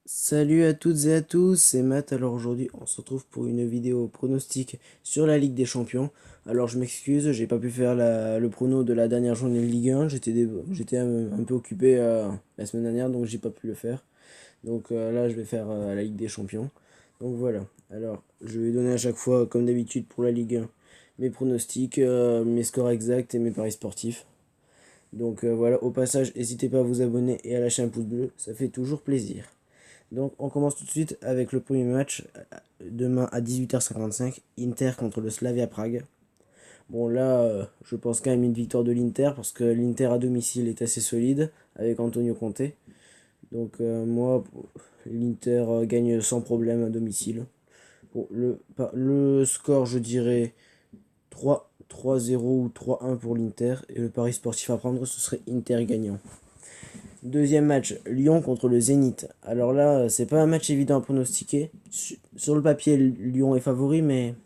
Salut à toutes et à tous, c'est Matt. Alors aujourd'hui, on se retrouve pour une vidéo pronostic sur la Ligue des Champions. Alors je m'excuse, j'ai pas pu faire le prono de la dernière journée de Ligue 1. J'étais un peu occupé la semaine dernière, donc j'ai pas pu le faire. Donc là, je vais faire la Ligue des Champions. Donc voilà. Alors, je vais donner à chaque fois, comme d'habitude pour la Ligue 1, mes pronostics, mes scores exacts et mes paris sportifs. Donc voilà, au passage, n'hésitez pas à vous abonner et à lâcher un pouce bleu, ça fait toujours plaisir. Donc on commence tout de suite avec le premier match demain à 18h55, Inter contre le Slavia Prague. Bon là, je pense quand même une victoire de l'Inter parce que l'Inter à domicile est assez solide avec Antonio Conte. Donc moi, l'Inter gagne sans problème à domicile. Bon, le score, je dirais 3-0 ou 3-1 pour l'Inter et le pari sportif à prendre, ce serait Inter gagnant. Deuxième match, Lyon contre le Zénith. Alors là, c'est pas un match évident à pronostiquer. Sur le papier, Lyon est favori, mais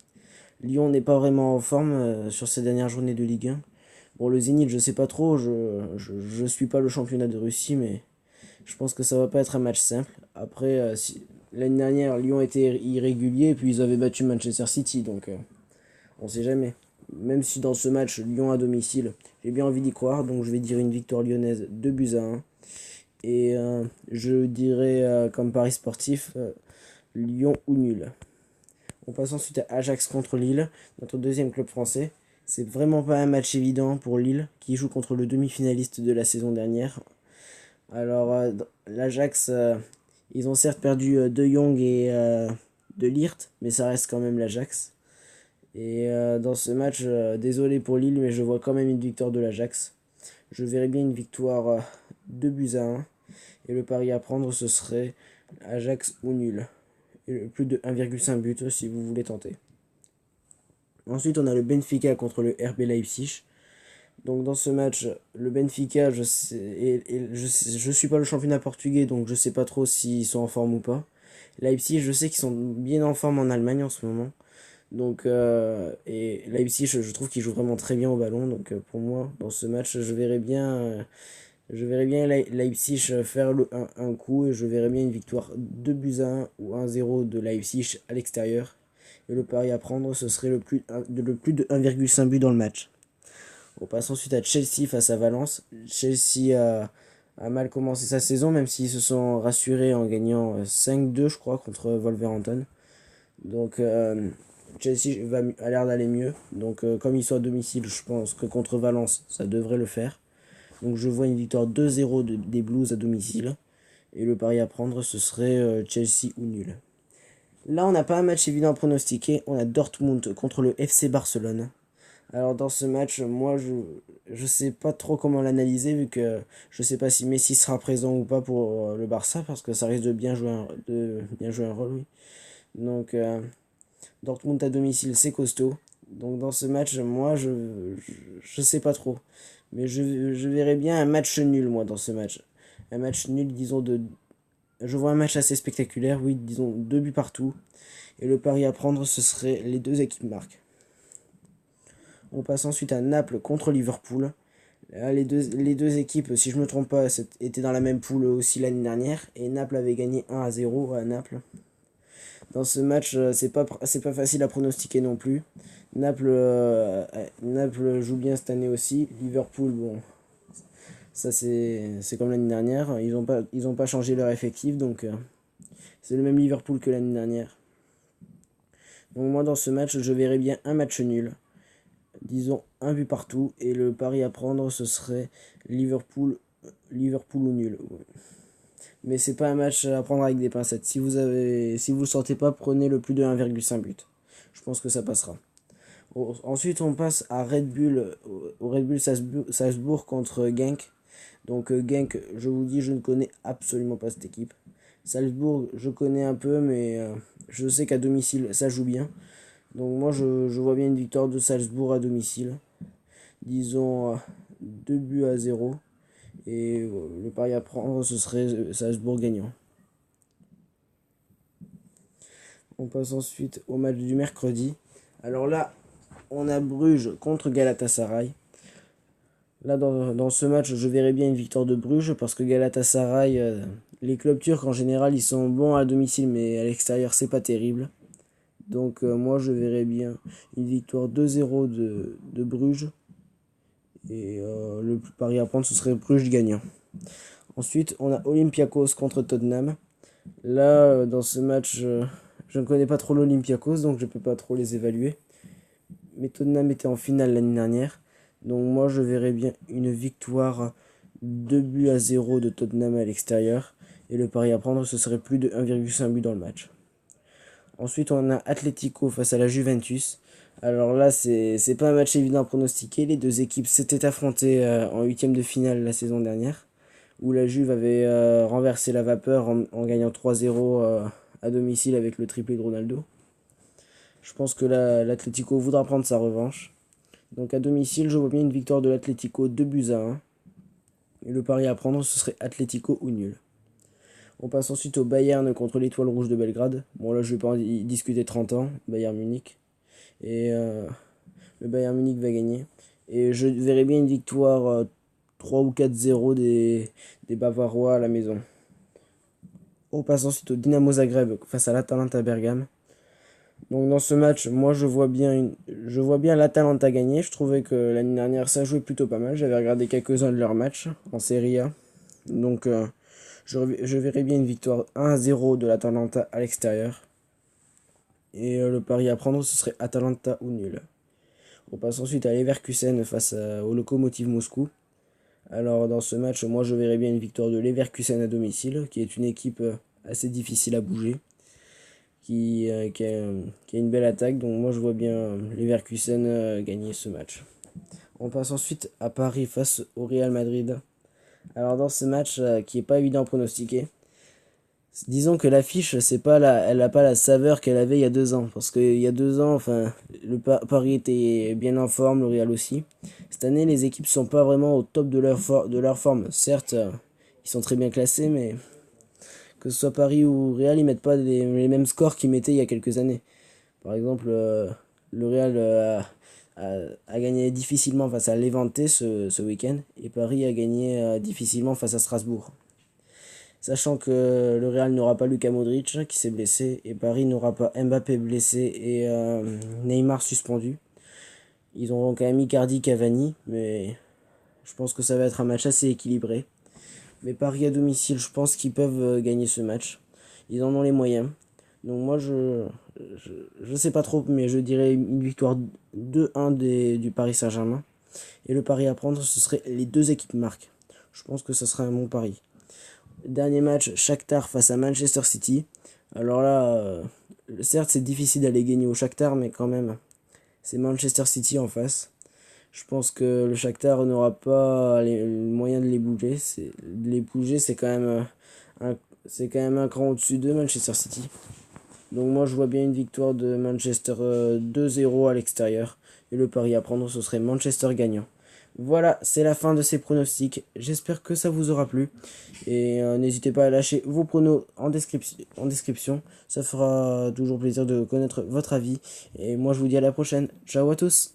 Lyon n'est pas vraiment en forme sur ces dernières journées de Ligue 1. Bon, le Zénith, je sais pas trop, je suis pas le championnat de Russie, mais je pense que ça va pas être un match simple. Après, l'année dernière, Lyon était irrégulier, et puis ils avaient battu Manchester City, donc on sait jamais. Même si dans ce match, Lyon à domicile, j'ai bien envie d'y croire, donc je vais dire une victoire lyonnaise 2-1. Et je dirais comme pari sportif Lyon ou nul. On passe ensuite à Ajax contre Lille, notre deuxième club français. C'est vraiment pas un match évident pour Lille qui joue contre le demi-finaliste de la saison dernière. Alors l'Ajax, ils ont certes perdu De Jong et De Ligt, mais ça reste quand même l'Ajax. Et dans ce match, désolé pour Lille, mais je vois quand même une victoire de l'Ajax. Je verrais bien une victoire 2-1. Et le pari à prendre, ce serait Ajax ou nul. Et le plus de 1,5 but si vous voulez tenter. Ensuite, on a le Benfica contre le RB Leipzig. Donc dans ce match, le Benfica, je suis pas le championnat portugais, donc je sais pas trop s'ils sont en forme ou pas. Leipzig, je sais qu'ils sont bien en forme en Allemagne en ce moment. Donc et Leipzig, je trouve qu'ils jouent vraiment très bien au ballon. Donc pour moi, dans ce match, je verrais bien Leipzig faire un coup et je verrais bien une victoire 2-1 ou 1-0 de Leipzig à l'extérieur. Et le pari à prendre, ce serait le plus de 1,5 but dans le match. On passe ensuite à Chelsea face à Valence. Chelsea a mal commencé sa saison, même s'ils se sont rassurés en gagnant 5-2, je crois, contre Wolverhampton. Donc Chelsea a l'air d'aller mieux. Donc comme ils sont à domicile, je pense que contre Valence, ça devrait le faire. Donc je vois une victoire 2-0 des Blues à domicile. Et le pari à prendre, ce serait Chelsea ou nul. Là, on n'a pas un match évident à pronostiquer. On a Dortmund contre le FC Barcelone. Alors dans ce match, moi, je sais pas trop comment l'analyser vu que je sais pas si Messi sera présent ou pas pour le Barça parce que ça risque de bien jouer un rôle, oui. Donc Dortmund à domicile, c'est costaud. Donc dans ce match, moi, je sais pas trop. Mais je verrais bien un match nul, moi, dans ce match. Un match nul, disons, de... Je vois un match assez spectaculaire, oui, disons, 2 buts partout. Et le pari à prendre, ce serait les deux équipes marquent. On passe ensuite à Naples contre Liverpool. Là, les deux équipes, si je ne me trompe pas, étaient dans la même poule aussi l'année dernière. Et Naples avait gagné 1-0 à Naples. Dans ce match, c'est pas facile à pronostiquer non plus. Naples joue bien cette année aussi. Liverpool, bon, ça c'est comme l'année dernière. Ils ont pas changé leur effectif, donc c'est le même Liverpool que l'année dernière. Donc moi dans ce match, je verrais bien un match nul. Disons un but partout. Et le pari à prendre, ce serait Liverpool, Liverpool ou nul. Mais c'est pas un match à prendre avec des pincettes. Si vous le sentez pas, prenez le plus de 1,5 but. Je pense que ça passera. Ensuite, on passe à Red Bull, au Red Bull Salzbourg contre Genk. Donc Genk, je vous dis, je ne connais absolument pas cette équipe. Salzbourg, je connais un peu, mais je sais qu'à domicile, ça joue bien. Donc moi, je vois bien une victoire de Salzbourg à domicile. Disons 2 buts à 0. Et le pari à prendre, ce serait Salzbourg gagnant. On passe ensuite au match du mercredi. Alors là, on a Bruges contre Galatasaray. Là, dans ce match, je verrais bien une victoire de Bruges parce que Galatasaray, Les clubs turcs en général ils sont bons à domicile mais à l'extérieur c'est pas terrible. Donc moi je verrais bien une victoire 2-0 de Bruges. Et le pari à prendre ce serait Bruges gagnant. Ensuite on a Olympiakos contre Tottenham. Là dans ce match je ne connais pas trop l'Olympiakos donc je peux pas trop les évaluer. Mais Tottenham était en finale l'année dernière. Donc moi je verrais bien une victoire 2-0 de Tottenham à l'extérieur. Et le pari à prendre ce serait plus de 1,5 but dans le match. Ensuite on a Atlético face à la Juventus. Alors là c'est pas un match évident à pronostiquer. Les deux équipes s'étaient affrontées en huitième de finale la saison dernière. Où la Juve avait renversé la vapeur en gagnant 3-0 à domicile avec le triplé de Ronaldo. Je pense que l'Atlético voudra prendre sa revanche. Donc à domicile, je vois bien une victoire de l'Atlético 2-1. Et le pari à prendre, ce serait Atlético ou nul. On passe ensuite au Bayern contre l'Étoile Rouge de Belgrade. Bon là, je vais pas en discuter 30 ans, Bayern Munich. Et le Bayern Munich va gagner. Et je verrais bien une victoire 3 ou 4-0 des Bavarois à la maison. On passe ensuite au Dynamo Zagreb face à l'Atalanta Bergame. Donc dans ce match, moi je vois bien l'Atalanta gagner. Je trouvais que l'année dernière ça jouait plutôt pas mal. J'avais regardé quelques-uns de leurs matchs en Serie A. Donc je verrais bien une victoire 1-0 de l'Atalanta à l'extérieur. Et le pari à prendre ce serait Atalanta ou nul. On passe ensuite à Leverkusen face au Lokomotiv Moscou. Alors dans ce match, moi je verrais bien une victoire de Leverkusen à domicile, qui est une équipe assez difficile à bouger. Qui a une belle attaque. Donc moi je vois bien Leverkusen gagner ce match. On passe ensuite à Paris face au Real Madrid. Alors dans ce match qui est pas évident à pronostiquer, disons que l'affiche elle n'a pas la saveur qu'elle avait il y a 2 ans. Parce qu'il y a 2 ans, enfin, Paris était bien en forme, le Real aussi. Cette année les équipes sont pas vraiment au top de leur forme. Certes ils sont très bien classés mais que ce soit Paris ou Real, ils mettent pas les mêmes scores qu'ils mettaient il y a quelques années. Par exemple, le Real a gagné difficilement face à Levante ce week-end et Paris a gagné difficilement face à Strasbourg. Sachant que le Real n'aura pas Luka Modric qui s'est blessé et Paris n'aura pas Mbappé blessé et Neymar suspendu. Ils auront quand même Icardi, Cavani, mais je pense que ça va être un match assez équilibré. Mais Paris à domicile, je pense qu'ils peuvent gagner ce match. Ils en ont les moyens. Donc moi, je sais pas trop, mais je dirais une victoire 2-1 du Paris Saint-Germain. Et le pari à prendre, ce serait les deux équipes marquent. Je pense que ce serait un bon pari. Dernier match, Shakhtar face à Manchester City. Alors là, certes, c'est difficile d'aller gagner au Shakhtar, mais quand même, c'est Manchester City en face. Je pense que le Shakhtar n'aura pas les moyens de les bouger. C'est quand même un cran au-dessus de Manchester City. Donc moi je vois bien une victoire de Manchester 2-0 à l'extérieur. Et le pari à prendre ce serait Manchester gagnant. Voilà, c'est la fin de ces pronostics. J'espère que ça vous aura plu. Et n'hésitez pas à lâcher vos pronos en description. Ça fera toujours plaisir de connaître votre avis. Et moi je vous dis à la prochaine. Ciao à tous.